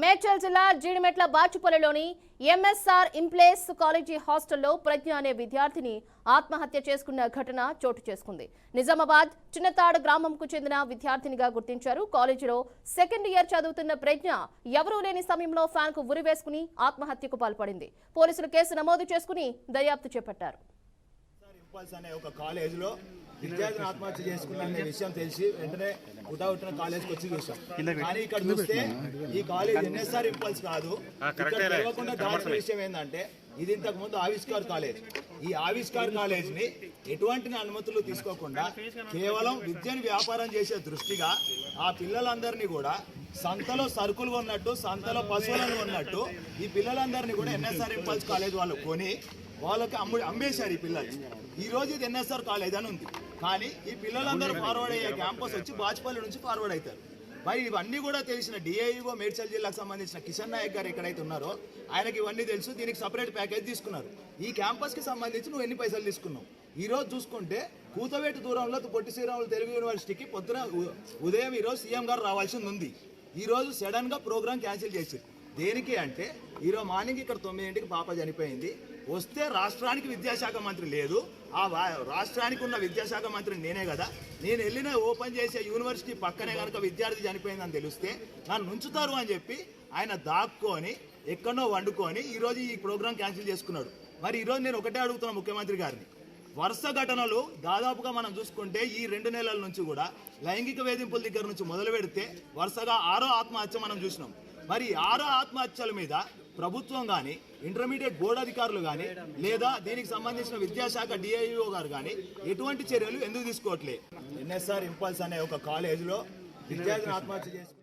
మేడ్చల్ జిల్లా Jeedimetla బాచుపల్లిలోని MSR implies college హాస్టల్లో ప్రజ్ఞ అనే విద్యార్థిని ఆత్మహత్య చేసుకున్న ఘటన చోటు చేసుకుంది. నిజామాబాద్ చిన్నతాడు గ్రామంకు చెందిన విద్యార్థినిగా గుర్తించారు. కాలేజీలో సెకండ్ ఇయర్ చదువుతున్న ప్రజ్ఞ ఎవరూ లేని సమయంలో ఫ్యాన్ కు ఉరివేసుకుని ఆత్మహత్యకు పాల్పడింది. పోలీసులు కేసు నమోదు చేసుకుని దర్యాప్తు చేపట్టారు. విద్యార్థిని ఆత్మహత్య చేసుకున్న విషయం తెలిసి వెంటనే ఉటావుటిన కాలేజ్కి వచ్చి చూసాం. కానీ ఇక్కడ చూస్తే ఈ కాలేజ్ ఎన్ఎస్ఆర్ ఇంపల్స్ కాదు. తెలియకుండా దాచిన విషయం ఏంటంటే ఇది ఇంతకు ముందు ఆవిష్కార్ కాలేజ్. ఈ ఆవిష్కార్ కాలేజ్ ని ఎటువంటి అనుమతులు తీసుకోకుండా కేవలం విద్యను వ్యాపారం చేసే దృష్టిగా ఆ పిల్లలందరినీ కూడా సంతలో సరుకులు కొన్నట్టు, సంతలో పశువులను కొన్నట్టు ఈ పిల్లలందరినీ కూడా ఎన్ఎస్ఆర్ ఇంపల్స్ కాలేజ్ వాళ్ళు కొని వాళ్ళకి అమ్మేశారు. ఈ పిల్లలు ఈ రోజు ఇది ఎన్ఎస్ఆర్ కాలేజ్ అని ఉంది. కానీ ఈ పిల్లలందరూ ఫార్వర్డ్ అయ్యే క్యాంపస్ వచ్చి బాచుపల్లి నుంచి ఫార్వర్డ్ అవుతారు. మరి ఇవన్నీ కూడా తెలిసిన డిఐఓ మేడ్చల్ జిల్లాకు సంబంధించిన కిషన్ నాయక్ గారు ఎక్కడైతే ఉన్నారో ఆయనకి ఇవన్నీ తెలుసు. దీనికి సపరేట్ ప్యాకేజ్ తీసుకున్నారు. ఈ క్యాంపస్కి సంబంధించి నువ్వు ఎన్ని పైసలు తీసుకున్నావు? ఈ రోజు చూసుకుంటే కూతవేటు దూరంలో పొట్టి శ్రీరాములు తెలుగు యూనివర్సిటీకి పొద్దున ఉదయం ఈరోజు సీఎం గారు రావాల్సింది ఉంది. ఈరోజు సడన్గా ప్రోగ్రామ్ క్యాన్సిల్ చేశారు. దేనికి అంటే ఈరోజు మార్నింగ్ ఇక్కడ 9 పాప చనిపోయింది. వస్తే రాష్ట్రానికి విద్యాశాఖ మంత్రి లేదు. ఆ రాష్ట్రానికి ఉన్న విద్యాశాఖ మంత్రి నేనే కదా. నేను వెళ్ళిన ఓపెన్ చేసే యూనివర్సిటీ పక్కనే కనుక విద్యార్థి చనిపోయిందని తెలిస్తే నన్ను ఉంచుతారు అని చెప్పి ఆయన దాక్కొని ఎక్కడో వండుకొని ఈరోజు ఈ ప్రోగ్రాం క్యాన్సిల్ చేసుకున్నాడు. మరి ఈరోజు నేను ఒకటే అడుగుతున్నా ముఖ్యమంత్రి గారిని, వరుస ఘటనలు దాదాపుగా మనం చూసుకుంటే ఈ 2 నెలల నుంచి కూడా లైంగిక వేధింపుల దగ్గర నుంచి మొదలు పెడితే వరుసగా 6వ ఆత్మహత్య మనం చూసినాం. మరి 6వ ఆత్మహత్యల మీద ప్రభుత్వం కానీ, ఇంటర్మీడియట్ బోర్డు అధికారులు కానీ, లేదా దీనికి సంబంధించిన విద్యాశాఖ డిఐఓ గారు కానీ ఎటువంటి చర్యలు ఎందుకు తీసుకోవట్లేదు? ఎన్ఎస్ఆర్ ఇంపల్స్ అనే ఒక కాలేజీలో విద్యార్థిని ఆత్మహత్య చేసుకున్నారు.